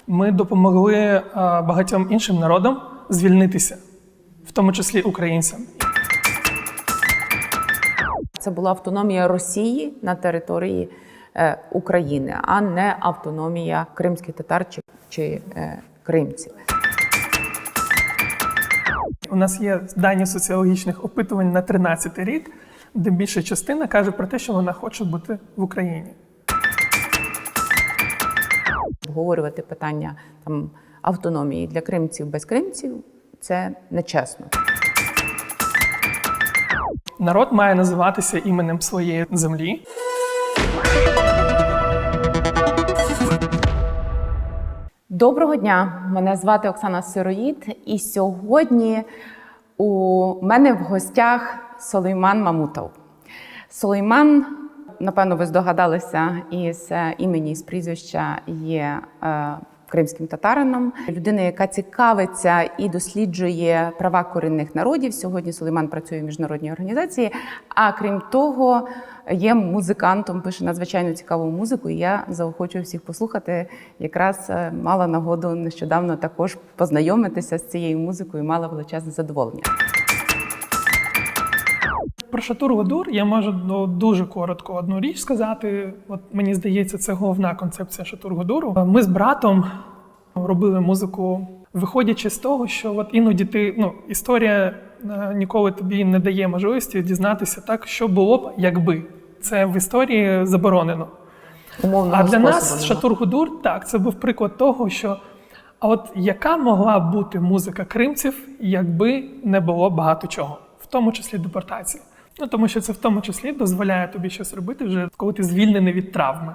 Ми допомогли багатьом іншим народам звільнитися, в тому числі українцям. Це була автономія Росії на території України, а не автономія кримських татар чи кримців. У нас є дані соціологічних опитувань на 13-й рік, де більша частина каже про те, що вона хоче бути в Україні. Обговорювати питання автономії для кримців без кримців – це нечесно. Народ має називатися іменем своєї землі. Доброго дня! Мене звати Оксана Сироїд, і сьогодні у мене в гостях Сулейман Мамутов. Сулейман, напевно, ви здогадалися, із імені, з прізвища є кримським татарином. Людина, яка цікавиться і досліджує права корінних народів. Сьогодні Сулейман працює в міжнародній організації, а крім того, є музикантом, пише надзвичайно цікаву музику, і я заохочую всіх послухати. Якраз мала нагоду нещодавно також познайомитися з цією музикою і мала величезне задоволення. Про Шатур-Гудур я можу дуже коротко одну річ сказати. От мені здається, це головна концепція Шатур-Гудуру. Ми з братом робили музику, виходячи з того, що от іноді історія ніколи тобі не дає можливості дізнатися так, що було б, якби. Це в історії заборонено. Умовного а для нас способу. Шатур-Гудур, так, це був приклад того, що а от яка могла б бути музика кримців, якби не було багато чого, в тому числі депортації. Тому що це в тому числі дозволяє тобі щось робити вже, коли ти звільнений від травми.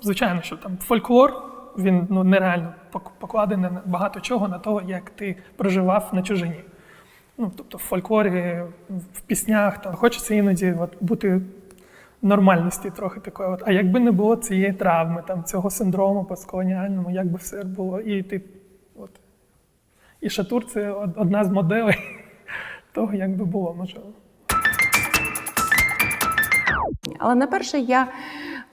Звичайно, що там фольклор, він нереально покладений на багато чого на того, як ти проживав на чужині. Тобто в фольклорі, в піснях, хочеться іноді бути нормальності трохи такої. А якби не було цієї травми, цього синдрому постколоніального, як би все було. І Шатур – це одна з моделей того, як би було, можливо. Але найперше я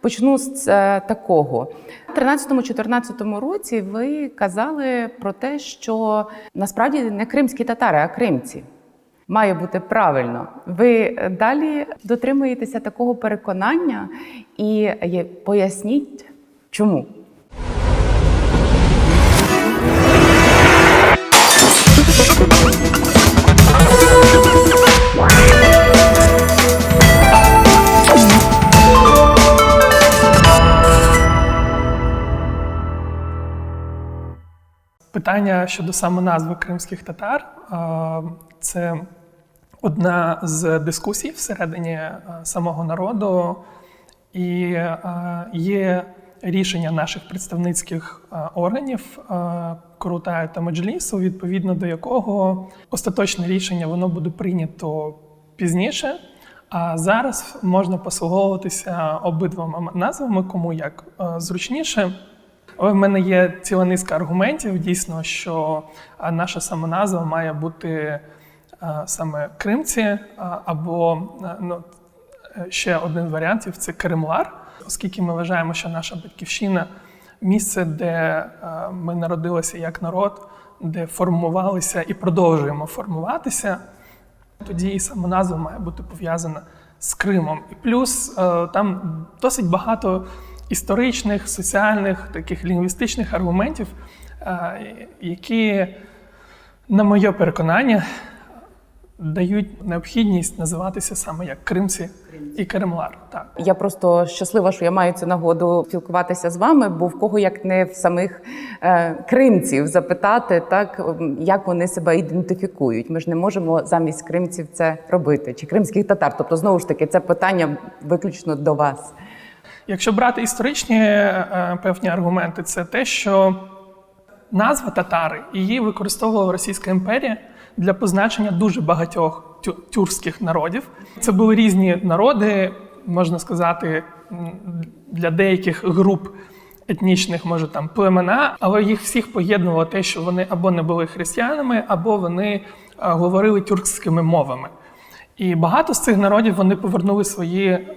почну з такого. У 2013-2014 році ви казали про те, що насправді не кримські татари, а кримці. Має бути правильно. Ви далі дотримуєтеся такого переконання і поясніть, чому? Питання щодо самоназви кримських татар – це одна з дискусій всередині самого народу. І є рішення наших представницьких органів Курултаю та Меджлісу, відповідно до якого остаточне рішення воно буде прийнято пізніше. А зараз можна послуговуватися обидвома назвами, кому як зручніше. Але в мене є ціла низка аргументів, дійсно, що наша самоназва має бути саме кримці, або ще один з варіантів – це Кримлар, оскільки ми вважаємо, що наша батьківщина – місце, де ми народилися як народ, де формувалися і продовжуємо формуватися, тоді і самоназва має бути пов'язана з Кримом. І плюс там досить багато історичних, соціальних, таких лінгвістичних аргументів, які, на моє переконання, дають необхідність називатися саме як кримці і Кримлар. Так. Я просто щаслива, що я маю цю нагоду спілкуватися з вами, бо в кого, як не в самих кримців, запитати, як вони себе ідентифікують. Ми ж не можемо замість кримців це робити, чи кримських татар. Тобто, знову ж таки, це питання виключно до вас. Якщо брати історичні певні аргументи, це те, що назва татари, її використовувала Російська імперія для позначення дуже багатьох тюркських народів. Це були різні народи, можна сказати, для деяких груп етнічних, може там племена, але їх всіх поєднувало те, що вони або не були християнами, або вони говорили тюркськими мовами. І багато з цих народів вони повернули свої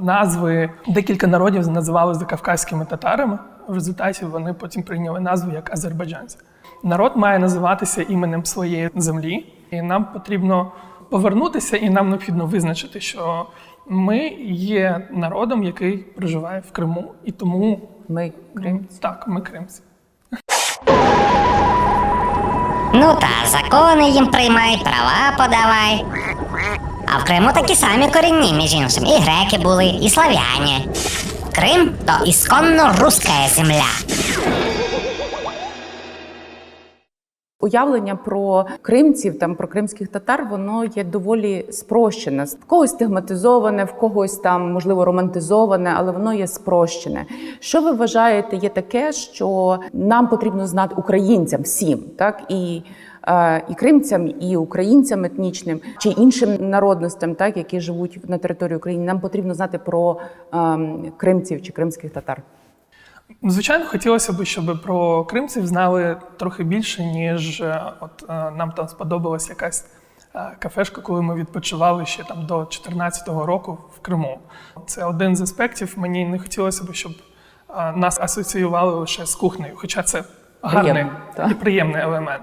назви. Декілька народів називали закавказькими татарами, в результаті вони потім прийняли назву як азербайджанці. Народ має називатися іменем своєї землі, і нам потрібно повернутися, і нам необхідно визначити, що ми є народом, який проживає в Криму, і тому Ми кримці. так, ми кримці. Ну та, закони їм приймай, права подавай. А в Криму такі самі корінні, між іншим. І греки були, і слав'яні. Крим – то ісконно руська земля. Уявлення про кримців, там, про кримських татар, воно є доволі спрощене. В когось стигматизоване, в когось там, можливо, романтизоване, але воно є спрощене. Що ви вважаєте є таке, що нам потрібно знати українцям всім, так? І кримцям, і українцям етнічним, чи іншим народностям, так, які живуть на території України, нам потрібно знати про кримців чи кримських татар? Звичайно, хотілося б, щоб про кримців знали трохи більше, ніж нам там сподобалась якась кафешка, коли ми відпочивали ще там до 2014 року в Криму. Це один з аспектів. Мені не хотілося б, щоб нас асоціювали лише з кухнею, хоча це гарний і приємний елемент.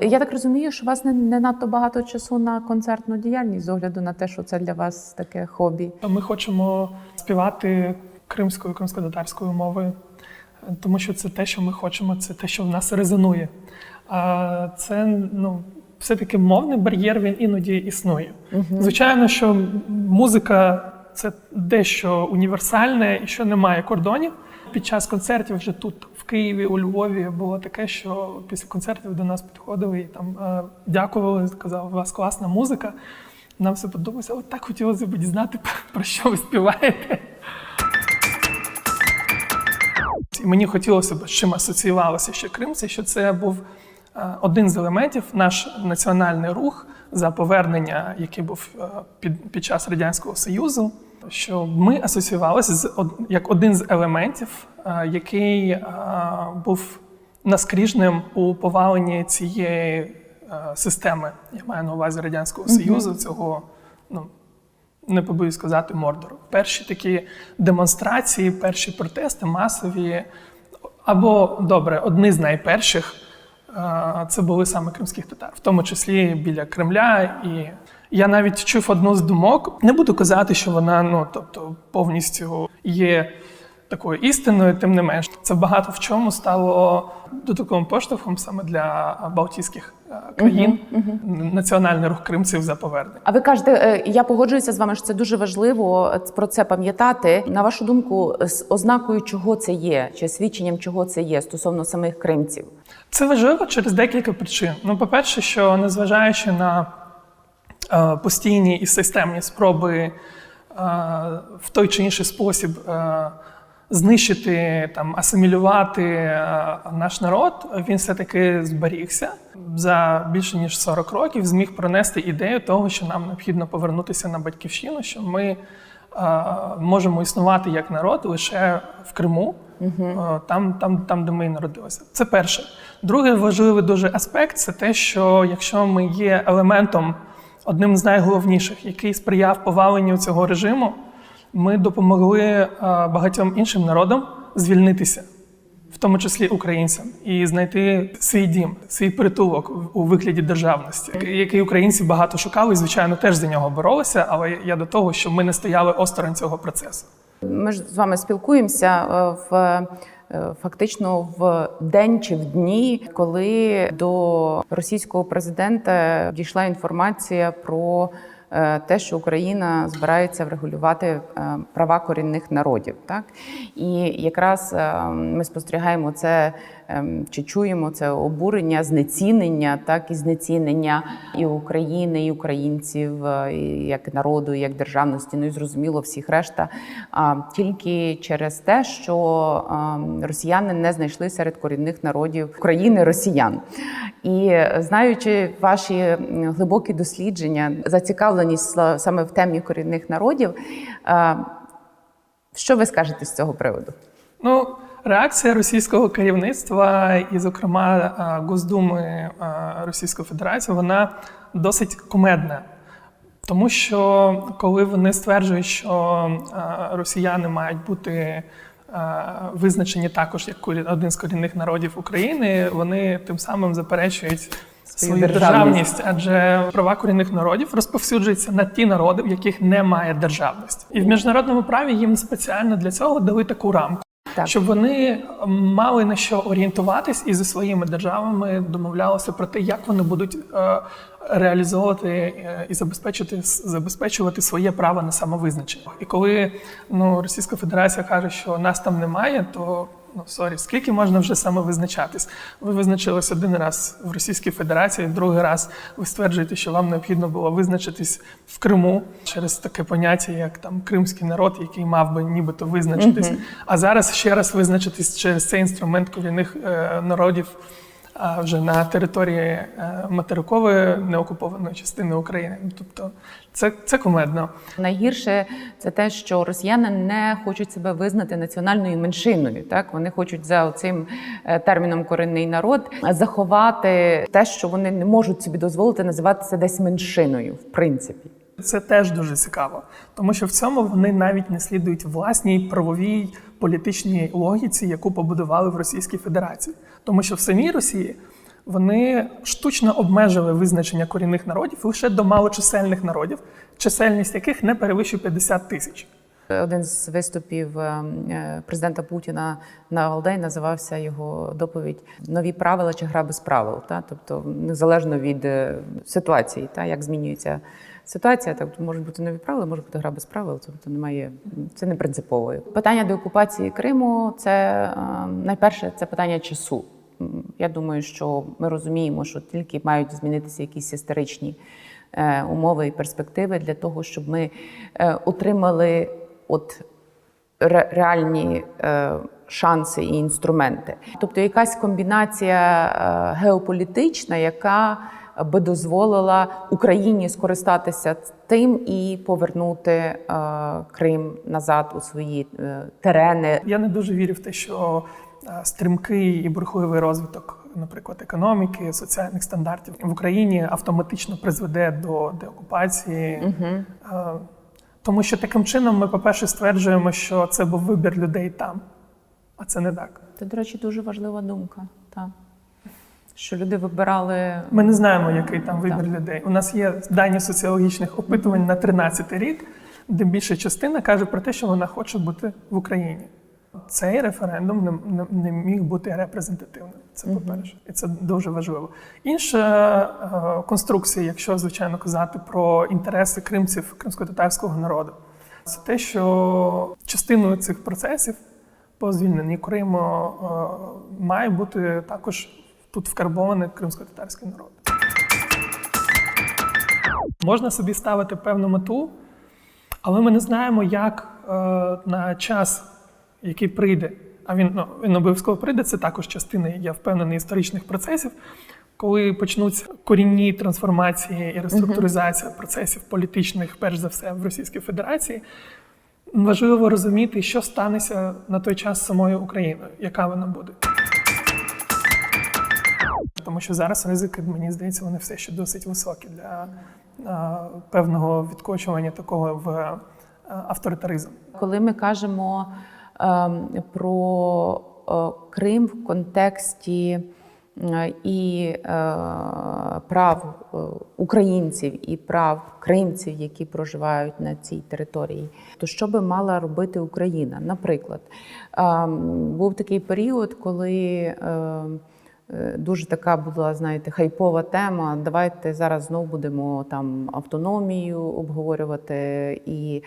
Я так розумію, що у вас не надто багато часу на концертну діяльність, з огляду на те, що це для вас таке хобі. Ми хочемо співати кримсько-татарською мовою, тому що це те, що ми хочемо, це те, що в нас резонує. А це, все-таки мовний бар'єр, він іноді існує. Звичайно, що музика – це дещо універсальне і що немає кордонів. Під час концертів вже тут, в Києві, у Львові, було таке, що після концертів до нас підходили і там дякували, казали, у вас класна музика, нам все подобається, але так хотілося б дізнати, про що ви співаєте. І мені хотілося б, з чим асоціювалося ще кримці, що це був один з елементів, наш національний рух за повернення, який був під час Радянського Союзу, що ми асоціювалися як один з елементів, який був наскріжним у поваленні цієї системи, я маю на увазі Радянського Союзу, цього, не побоюсь сказати, Мордору. Перші такі демонстрації, перші протести масові, або, добре, одні з найперших, це були саме кримських татар, в тому числі біля Кремля. І я навіть чув одну з думок, не буду казати, що вона повністю є такою істинною, тим не менш. Це багато в чому стало додатковим поштовхом саме для балтійських країн, національний рух кримців за повернення. А ви кажете, я погоджуюся з вами, що це дуже важливо про це пам'ятати. На вашу думку, з ознакою чого це є, чи свідченням чого це є стосовно самих кримців? Це важливо через декілька причин. По-перше, що незважаючи на постійні і системні спроби в той чи інший спосіб знищити, асимілювати наш народ, він все-таки зберігся. За більше ніж 40 років зміг пронести ідею того, що нам необхідно повернутися на батьківщину, що ми можемо існувати як народ лише в Криму, там, де ми і народилися. Це перше. Другий важливий дуже аспект – це те, що якщо ми є елементом, одним з найголовніших, який сприяв поваленню цього режиму, ми допомогли багатьом іншим народам звільнитися, в тому числі українцям, і знайти свій дім, свій притулок у вигляді державності, який українці багато шукали і, звичайно, теж за нього боролися, але я до того, що ми не стояли осторонь цього процесу. Ми ж з вами спілкуємося фактично в день чи в дні, коли до російського президента дійшла інформація про те, що Україна збирається врегулювати права корінних народів. Так? І якраз ми спостерігаємо це, чи чуємо це обурення, знецінення, так, і знецінення і України, і українців, і як народу, і як державності, і зрозуміло всіх решта, тільки через те, що росіяни не знайшли серед корінних народів України росіян. І знаючи ваші глибокі дослідження, зацікавленість саме в темі корінних народів, що ви скажете з цього приводу? Реакція російського керівництва і, зокрема, Госдуми Російської Федерації, вона досить кумедна. Тому що коли вони стверджують, що росіяни мають бути визначені також як один з корінних народів України, вони тим самим заперечують свою державність, адже права корінних народів розповсюджуються на ті народи, в яких немає державності. І в міжнародному праві їм спеціально для цього дали таку рамку. Так. Щоб вони мали на що орієнтуватись і зі своїми державами домовлялися про те, як вони будуть реалізовувати і забезпечувати своє право на самовизначення. І коли Російська Федерація каже, що нас там немає, то скільки можна вже самовизначатись? Ви визначились один раз в Російській Федерації, другий раз ви стверджуєте, що вам необхідно було визначитись в Криму через таке поняття, як там кримський народ, який мав би нібито визначитись. А зараз ще раз визначитись через цей інструмент корінних народів вже на території материкової неокупованої частини України. Тобто це кумедно. Найгірше це те, що росіяни не хочуть себе визнати національною меншиною. Так? Вони хочуть за цим терміном «корінний народ» заховати те, що вони не можуть собі дозволити називатися десь меншиною, в принципі. Це теж дуже цікаво, тому що в цьому вони навіть не слідують власній правовій політичній логіці, яку побудували в Російській Федерації. Тому що в самій Росії вони штучно обмежили визначення корінних народів лише до малочисельних народів, чисельність яких не перевищує 50 тисяч. Один з виступів президента Путіна на Валдай називався його доповідь «Нові правила чи гра без правил». Тобто незалежно від ситуації, як змінюється ситуація, тобто можуть бути нові правила, може бути гра без правил, тобто це не принципово. Питання деокупації Криму – це найперше, це питання часу. Я думаю, що ми розуміємо, що тільки мають змінитися якісь історичні умови і перспективи для того, щоб ми отримали реальні шанси і інструменти. Тобто якась комбінація геополітична, яка би дозволила Україні скористатися тим і повернути Крим назад у свої терени. Я не дуже вірю в те, що стрімкий і бурхливий розвиток, наприклад, економіки, соціальних стандартів в Україні автоматично призведе до деокупації. Тому що таким чином ми, по-перше, стверджуємо, що це був вибір людей там, а це не так. Це, до речі, дуже важлива думка. Так. Що люди вибирали... Ми не знаємо, який там вибір людей. У нас є дані соціологічних опитувань на 13-й рік, де більша частина каже про те, що вона хоче бути в Україні. Цей референдум не міг бути репрезентативним. Це по-перше. І це дуже важливо. Інша конструкція, якщо, звичайно, казати про інтереси кримців, кримськотатарського народу, це те, що частиною цих процесів по звільненні Криму має бути також тут вкарбований кримськотатарський народ. Можна собі ставити певну мету, але ми не знаємо, як на час, який прийде, а він обов'язково прийде, це також частина, я впевнений, історичних процесів, коли почнуться корінні трансформації і реструктуризація процесів політичних, перш за все, в Російській Федерації, важливо розуміти, що станеться на той час з самою Україною, яка вона буде. Тому що зараз ризики, мені здається, вони все ще досить високі для певного відкочування такого в авторитаризм. Коли ми кажемо про Крим в контексті і прав українців, і прав кримців, які проживають на цій території, то що би мала робити Україна? Наприклад, був такий період, коли дуже така була, знаєте, хайпова тема. Давайте зараз знову будемо там автономію обговорювати і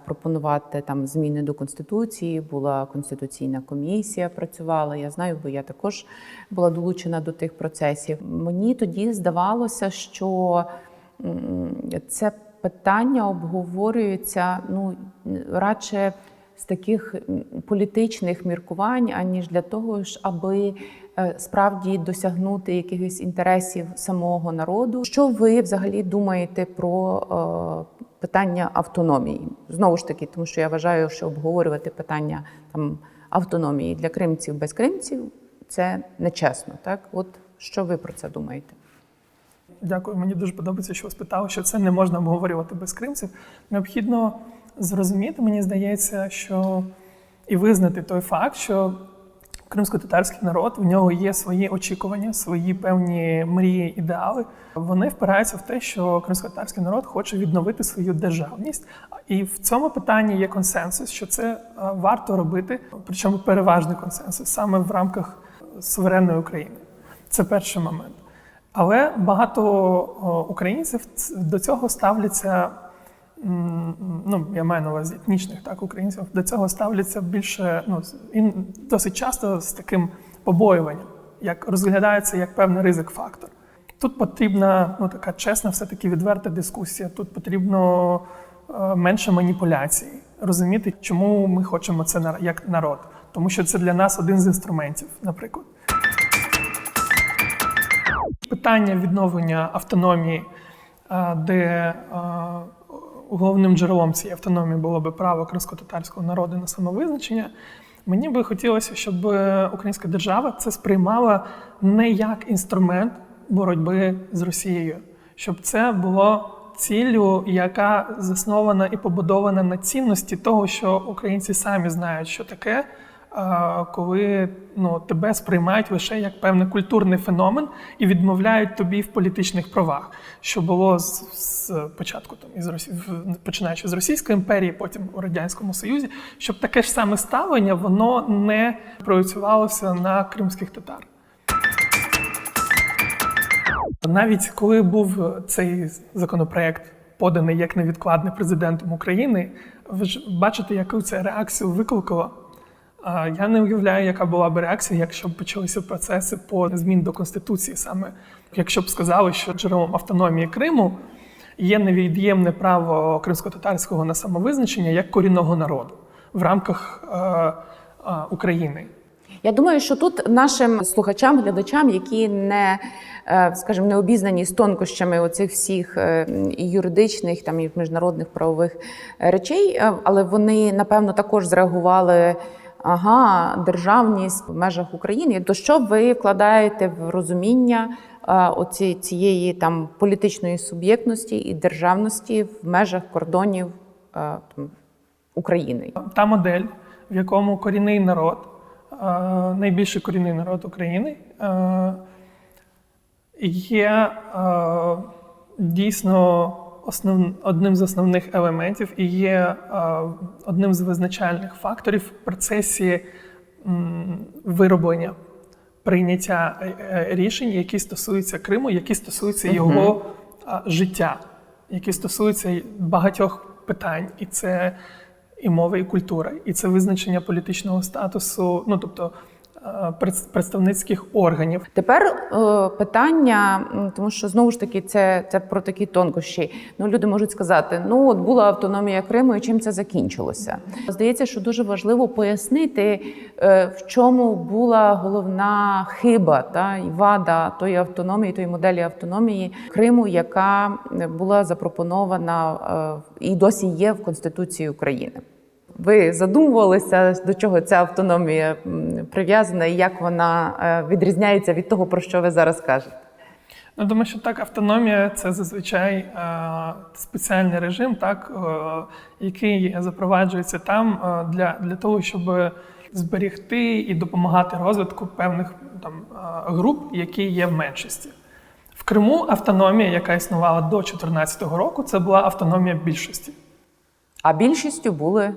пропонувати там зміни до Конституції. Була Конституційна комісія, працювала. Я знаю, бо я також була долучена до тих процесів. Мені тоді здавалося, що це питання обговорюється, радше з таких політичних міркувань, аніж для того, аби справді досягнути якихось інтересів самого народу. Що ви взагалі думаєте про питання автономії? Знову ж таки, тому що я вважаю, що обговорювати питання автономії для кримців без кримців – це нечесно. Так? От що ви про це думаєте? дякую, мені дуже подобається, що ви спитали, що це не можна обговорювати без кримців. Необхідно зрозуміти, мені здається, що і визнати той факт, що кримсько-татарський народ, в нього є свої очікування, свої певні мрії, ідеали. Вони впираються в те, що кримсько-татарський народ хоче відновити свою державність. І в цьому питанні є консенсус, що це варто робити, причому переважний консенсус, саме в рамках суверенної України. Це перший момент. Але багато українців до цього ставляться, я маю на увазі етнічних українців, до цього ставляться більше, і досить часто з таким побоюванням, як розглядається як певний ризик-фактор. Тут потрібна така чесна, все-таки відверта дискусія, тут потрібно менше маніпуляцій, розуміти, чому ми хочемо це як народ. Тому що це для нас один з інструментів, наприклад. Питання відновлення автономії, де головним джерелом цієї автономії було би право кримсько-татарського народу на самовизначення, мені би хотілося, щоб українська держава це сприймала не як інструмент боротьби з Росією, щоб це було ціллю, яка заснована і побудована на цінності того, що українці самі знають, що таке, коли тебе сприймають лише як певний культурний феномен і відмовляють тобі в політичних правах, що було з початку, починаючи з Російської імперії, потім у Радянському Союзі, щоб таке ж саме ставлення, воно не проєцювалося на кримських татар. Навіть коли був цей законопроект поданий як невідкладний президентом України, ви ж бачите, яку це реакцію викликало. Я не уявляю, яка була б реакція, якщо б почалися процеси по змін до Конституції. Саме якщо б сказали, що джерелом автономії Криму є невід'ємне право кримсько-татарського на самовизначення як корінного народу в рамках України. Я думаю, що тут нашим слухачам, глядачам, які не обізнані з тонкощами оцих всіх і юридичних, і міжнародних правових речей, але вони, напевно, також зреагували: державність в межах України. То що ви вкладаєте в розуміння цієї політичної суб'єктності і державності в межах кордонів України? Та модель, в якому корінний народ, найбільший корінний народ України, є дійсно одним з основних елементів і є одним з визначальних факторів в процесі вироблення, прийняття рішень, які стосуються Криму, які стосуються його життя, які стосуються багатьох питань. І це і мова, і культура, і це визначення політичного статусу, тобто представницьких органів. Тепер питання, тому що, знову ж таки, це про такі тонкощі. Люди можуть сказати, от була автономія Криму, і чим це закінчилося? Здається, що дуже важливо пояснити, в чому була головна хиба і вада тої автономії, тої моделі автономії Криму, яка була запропонована і досі є в Конституції України. Ви задумувалися, до чого ця автономія прив'язана і як вона відрізняється від того, про що ви зараз кажете? Думаю, що автономія – це зазвичай спеціальний режим, який запроваджується там для того, щоб зберегти і допомагати розвитку певних груп, які є в меншості. В Криму автономія, яка існувала до 2014 року, це була автономія більшості. А більшістю були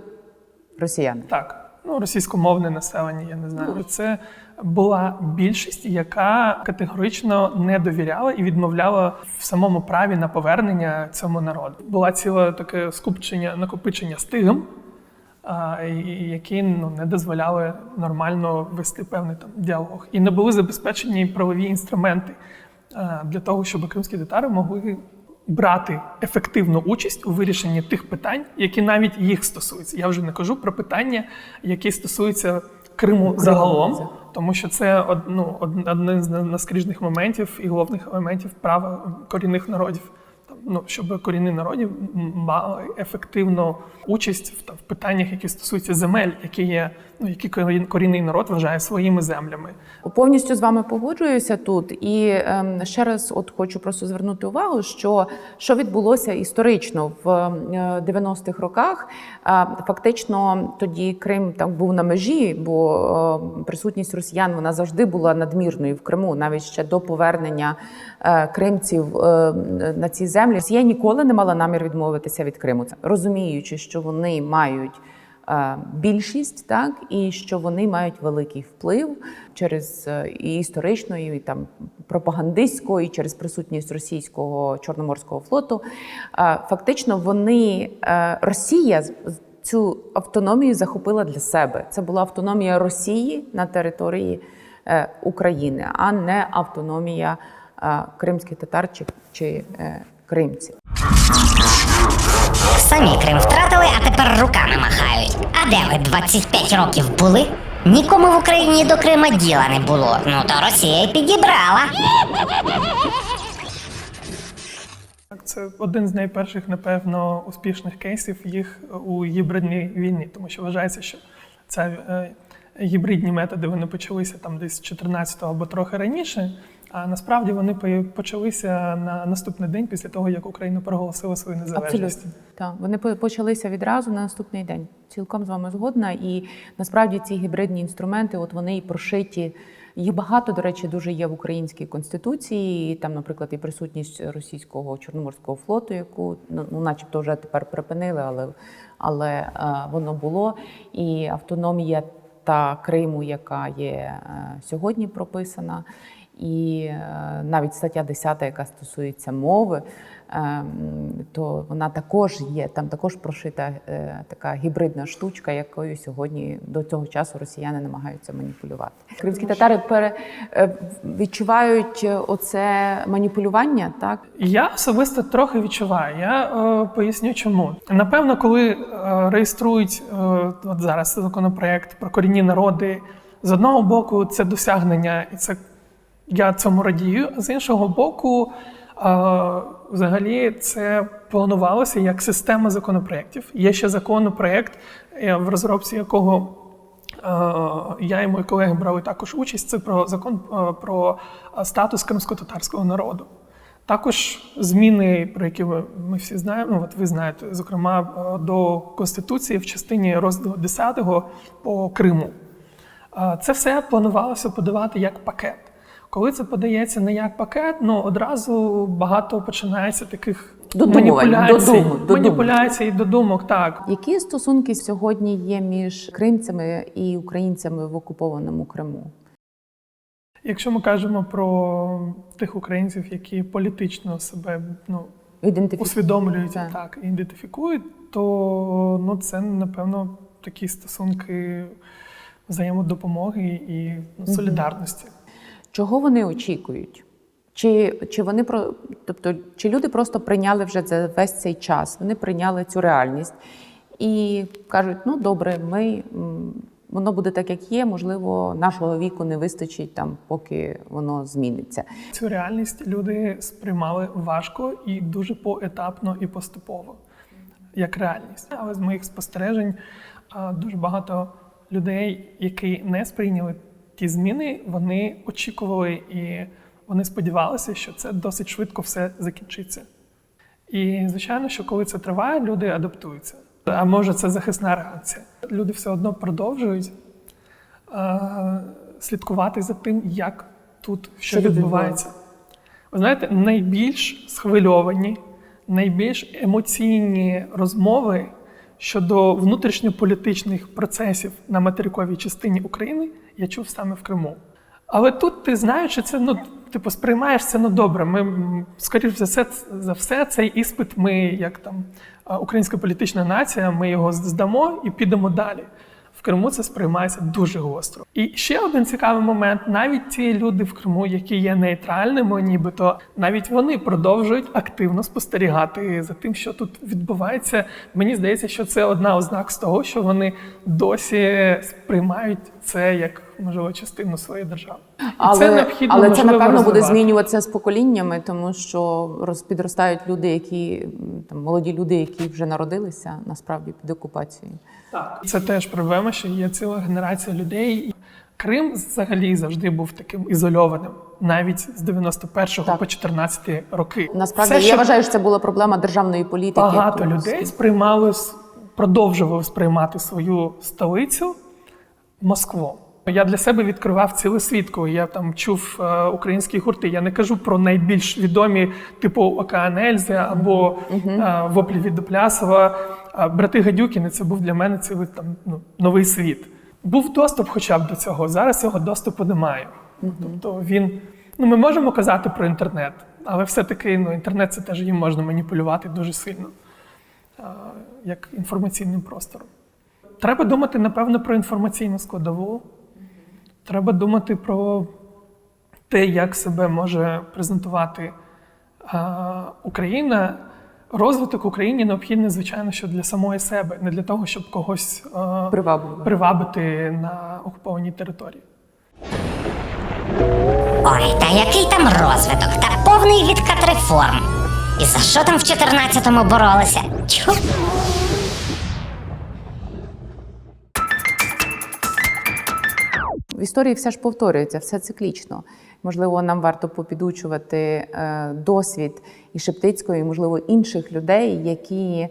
росіяни? Так. Російськомовне населення, я не знаю. Це була більшість, яка категорично не довіряла і відмовляла в самому праві на повернення цьому народу. Була ціле таке накопичення стигм, які не дозволяли нормально вести певний діалог. І не були забезпечені правові інструменти для того, щоб кримські татари могли брати ефективну участь у вирішенні тих питань, які навіть їх стосуються. Я вже не кажу про питання, які стосуються Криму загалом, тому що це один з наскрізних моментів і головних елементів права корінних народів. Щоб корінні народів мали ефективну участь в питаннях, які стосуються земель, які є які корінний народ вважає своїми землями. Повністю з вами погоджуюся тут. І ще раз хочу просто звернути увагу, що відбулося історично в 90-х роках. Фактично тоді Крим так був на межі, бо присутність росіян вона завжди була надмірною в Криму, навіть ще до повернення кримців на ці землі. Росія ніколи не мала намір відмовитися від Криму, розуміючи, що вони мають більшість, так, і що вони мають великий вплив через і історично, і там пропагандистсько, і через присутність російського Чорноморського флоту. Фактично Росія цю автономію захопила для себе. Це була автономія Росії на території України, а не автономія кримських татар чи кримців. Самі Крим втратили, а тепер руками махають. А де ви 25 років були? Нікому в Україні до Крима діла не було. Ну то Росія й підібрала. Це один з найперших, напевно, успішних кейсів їх у гібридній війні, тому що вважається, що це гібридні методи вони почалися там десь 14-го або трохи раніше, а насправді вони почалися на наступний день після того, як Україна проголосила свою незалежність. Абсолютно. Так, вони почалися відразу на наступний день. Цілком з вами згодна. І насправді ці гібридні інструменти, от вони і прошиті. Їх багато, до речі, дуже є в українській конституції. Там, наприклад, і присутність російського Чорноморського флоту, яку, начебто, вже тепер припинили, але воно було. І автономія та Криму, яка є сьогодні прописана. І навіть стаття 10, яка стосується мови, то вона також є, там також прошита така гібридна штучка, якою сьогодні до цього часу росіяни намагаються маніпулювати. Кримські татари відчувають оце маніпулювання, так? Я особисто трохи відчуваю. Я поясню чому. Напевно, коли реєструють от зараз законопроект про корінні народи, з одного боку це досягнення, і це я цьому радію, а з іншого боку, взагалі це планувалося як система законопроєктів. Є ще законопроєкт, в розробці якого я і мої колеги брали також участь, це про закон про статус кримсько-татарського народу. Також зміни, про які ми всі знаємо, от ви знаєте, зокрема до Конституції в частині розділу 10 по Криму. Це все планувалося подавати як пакет. Коли це подається не як пакет, одразу багато починається таких маніпуляцій і додумок. Так. Які стосунки сьогодні є між кримцями і українцями в окупованому Криму? Якщо ми кажемо про тих українців, які політично себе усвідомлюють, так, ідентифікують, то це, напевно, такі стосунки взаємодопомоги і солідарності. Чого вони очікують? Чи люди просто прийняли вже за весь цей час, вони прийняли цю реальність і кажуть, добре, воно буде так, як є, можливо, нашого віку не вистачить там, поки воно зміниться. Цю реальність люди сприймали важко і дуже поетапно і поступово, як реальність. Але з моїх спостережень дуже багато людей, які не сприйняли ті зміни, вони очікували і вони сподівалися, що це досить швидко все закінчиться. І, звичайно, що коли це триває, люди адаптуються. А може це захисна реакція. Люди все одно продовжують слідкувати за тим, як тут що відбувається. Ви знаєте, найбільш схвильовані, найбільш емоційні розмови щодо внутрішньополітичних процесів на материковій частині України я чув саме в Криму. Але тут ти знаєш, що це, сприймаєш це, добре. Ми, скоріш за все, цей іспит ми, як там українська політична нація, ми його здамо і підемо далі. В Криму це сприймається дуже гостро. І ще один цікавий момент. Навіть ті люди в Криму, які є нейтральними, нібито, навіть вони продовжують активно спостерігати за тим, що тут відбувається. Мені здається, що це одна ознак з того, що вони досі сприймають це як можливо, частину своєї держави. І Але це необхідно, це, можливо, напевно, буде розвивати. змінюватися з поколіннями, тому що підростають люди, які там, молоді люди, які вже народилися насправді під окупацією. Так. Це теж проблема, що є ціла генерація людей. Крим взагалі завжди був таким ізольованим, навіть з 91-го Так. по 14 роки. Насправді, Все, я що вважаю, що це була проблема державної політики. багато людей продовжували сприймати свою столицю Москву. Я для себе відкривав цілий світ, коли я там чув українські гурти. Я не кажу про найбільш відомі, типу Океан Ельзи або Воплі від Дуплясова. Брати Гадюкіни – це був для мене цілий там, новий світ. Був доступ хоча б до цього, зараз цього доступу немає. Тобто він, ми можемо казати про інтернет, але все-таки інтернет – це теж їм можна маніпулювати дуже сильно, як інформаційним простором. Треба думати, напевно, про інформаційну складову. Треба думати про те, як себе може презентувати Україна. Розвиток Україні необхідний, звичайно, що для самої себе, не для того, щоб когось привабити на окупованій території. Ой, та який там розвиток, та повний відкат реформ. І за що там в 14-му боролися? Тьху! В історії все ж повторюється, все циклічно. Можливо, нам варто попідучувати досвід і Шептицького, і, можливо, інших людей, які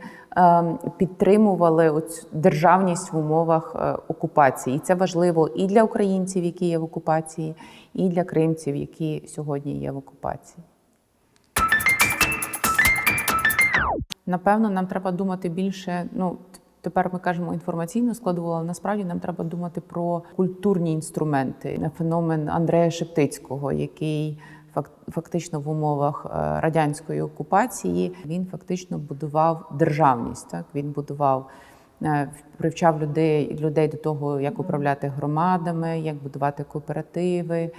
підтримували оцю державність в умовах окупації. І це важливо і для українців, які є в окупації, і для кримців, які сьогодні є в окупації. Напевно, нам треба думати більше, тепер ми кажемо інформаційну складову, але насправді нам треба думати про культурні інструменти. На феномен Андрея Шептицького, який фактично в умовах радянської окупації, він фактично будував державність. Так? Він привчав людей до того, як управляти громадами, як будувати кооперативи,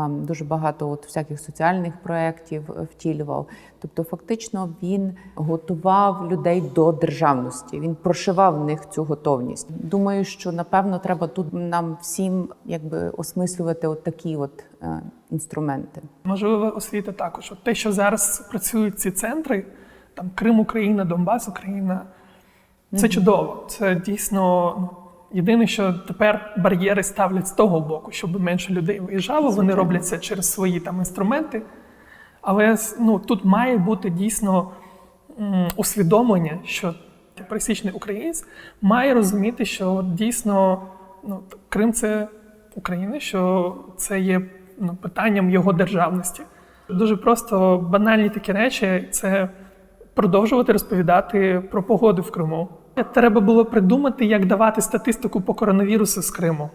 дуже багато всяких соціальних проєктів втілював. Тобто фактично він готував людей до державності, він прошивав в них цю готовність. Думаю, що напевно треба тут нам всім осмислювати такі інструменти. Можливо, освіта також. Те, що зараз працюють ці центри, там Крим, Україна, Донбас, Україна, це чудово. Це дійсно єдине, що тепер бар'єри ставлять з того боку, щоб менше людей виїжджало. Вони роблять це через свої там інструменти. Але тут має бути дійсно усвідомлення, що пересічний українець має розуміти, що дійсно Крим – це Україна, що це є питанням його державності. Дуже просто банальні такі речі – це продовжувати розповідати про погоду в Криму. Треба було придумати, як давати статистику по коронавірусу з Криму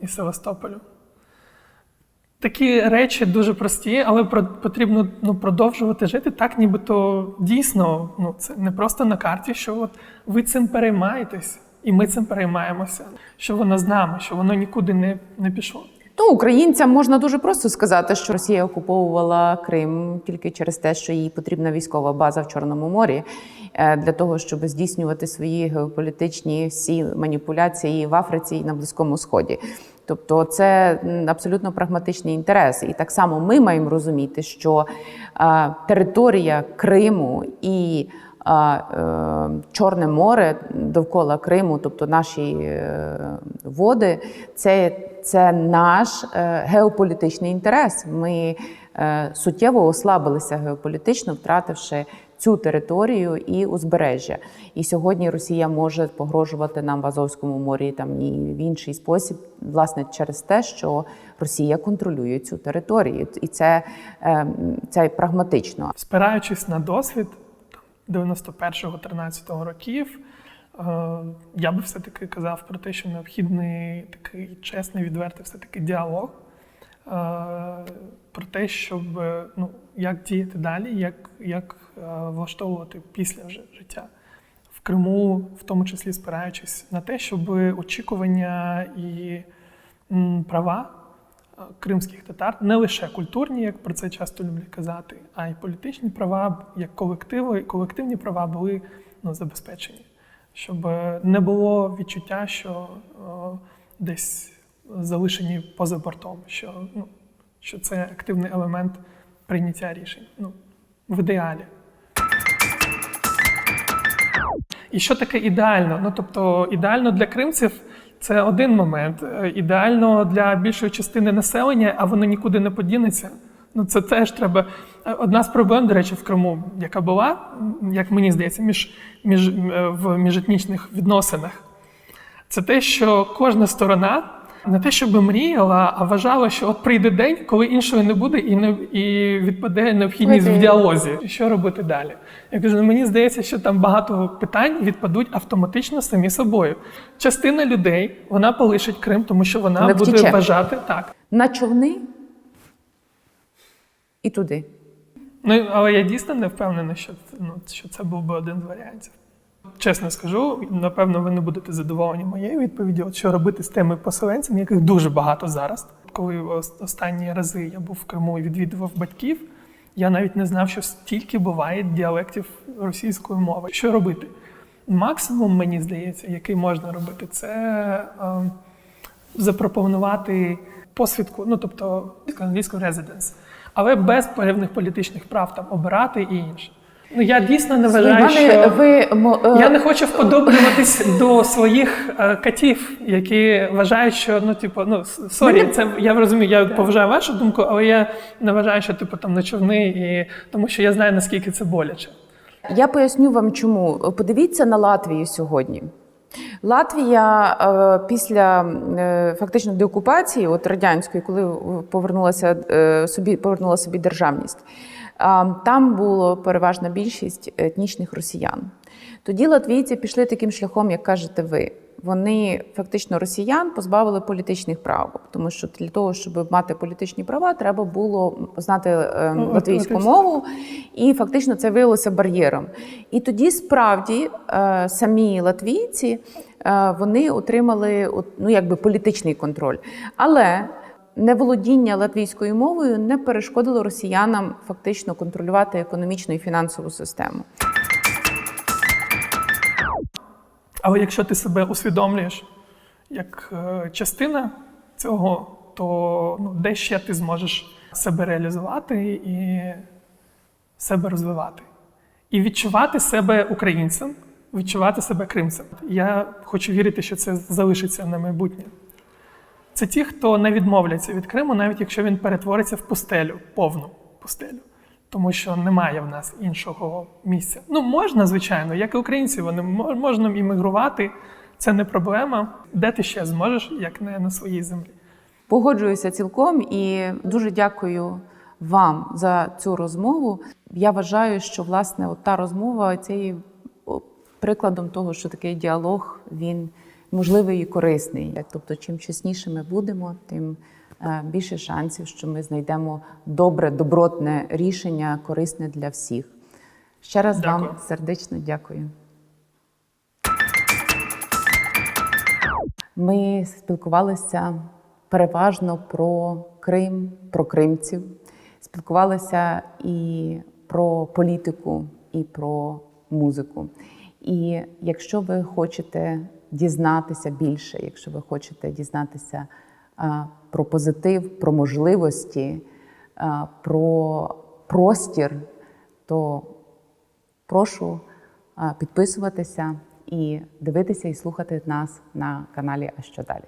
і Севастополю. Такі речі дуже прості, але потрібно продовжувати жити так, нібито дійсно, це не просто на карті, що ви цим переймаєтесь, і ми цим переймаємося, що воно з нами, що воно нікуди не пішло. Українцям можна дуже просто сказати, що Росія окуповувала Крим тільки через те, що їй потрібна військова база в Чорному морі для того, щоб здійснювати свої геополітичні всі маніпуляції в Африці і на Близькому Сході. Тобто це абсолютно прагматичний інтерес. І так само ми маємо розуміти, що територія Криму і Чорне море довкола Криму, тобто наші води, це наш геополітичний інтерес. Ми суттєво ослабилися геополітично, втративши цю територію і узбережжя. І сьогодні Росія може погрожувати нам в Азовському морі і в інший спосіб, власне, через те, що Росія контролює цю територію. І це прагматично. Спираючись на досвід 91-13 років, я би все-таки казав про те, що необхідний такий чесний, відвертий все-таки діалог про те, щоб як діяти далі, як влаштовувати після життя. В Криму, в тому числі спираючись на те, щоб очікування і права кримських татар, не лише культурні, як про це часто люблять казати, а й політичні права, як колективні права були забезпечені. Щоб не було відчуття, що десь залишені поза бортом, що це активний елемент прийняття рішень. В ідеалі. І що таке ідеально? Тобто ідеально для кримців це один момент. Ідеально для більшої частини населення, а воно нікуди не подінеться. Це теж треба. Одна з проблем, до речі, в Криму, яка була, як мені здається, в міжетнічних відносинах, це те, що кожна сторона не те, щоб мріяла, а вважала, що от прийде день, коли іншої не буде і відпаде необхідність в діалозі. Що робити далі? Я кажу, мені здається, що там багато питань відпадуть автоматично самі собою. Частина людей, вона полишить Крим, тому що вона буде вважати так. На човни і туди. Але я дійсно не впевнений, що це був би один з варіантів. Чесно скажу, напевно, ви не будете задоволені моєю відповіддю, що робити з тими поселенцями, яких дуже багато зараз. Коли останні рази я був в Криму і відвідував батьків, я навіть не знав, що стільки буває діалектів російської мови. Що робити? Максимум, мені здається, який можна робити, це запропонувати посвідку, тобто англійську residence, але без певних політичних прав, там, обирати і інше. Я дійсно не вважаю, що... Я не хочу вподоблюватись до своїх катів, які вважають, що, я розумію, я поважаю вашу думку, але я не вважаю, що, там, на човни, тому що я знаю, наскільки це боляче. Я поясню вам, чому. Подивіться на Латвію сьогодні. Латвія після фактично деокупації, радянської, коли повернула собі державність, там була переважна більшість етнічних росіян. Тоді латвійці пішли таким шляхом, як кажете ви. Вони фактично росіян позбавили політичних прав, тому що для того, щоб мати політичні права, треба було знати латвійську мову, і фактично це виявилося бар'єром. І тоді справді самі латвійці, вони отримали політичний контроль. Але неволодіння латвійською мовою не перешкодило росіянам фактично контролювати економічну і фінансову систему. Але якщо ти себе усвідомлюєш як частина цього, то де ще ти зможеш себе реалізувати і себе розвивати. І відчувати себе українцем, відчувати себе кримцем. Я хочу вірити, що це залишиться на майбутнє. Це ті, хто не відмовляться від Криму, навіть якщо він перетвориться в пустелю, повну пустелю. Тому що немає в нас іншого місця. Можна, звичайно, як і українці, можна іммігрувати, це не проблема. Де ти ще зможеш, як не на своїй землі? Погоджуюся цілком і дуже дякую вам за цю розмову. Я вважаю, що, власне, та розмова це є прикладом того, що такий діалог, він можливий і корисний. Тобто, чим чесніше ми будемо, тим більше шансів, що ми знайдемо добре, добротне рішення, корисне для всіх. Ще раз вам сердечно дякую. Ми спілкувалися переважно про Крим, про кримців. Спілкувалися і про політику, і про музику. І якщо ви хочете дізнатися більше, якщо ви хочете дізнатися про позитив, про можливості, про простір, то прошу підписуватися і дивитися і слухати нас на каналі «А що далі?».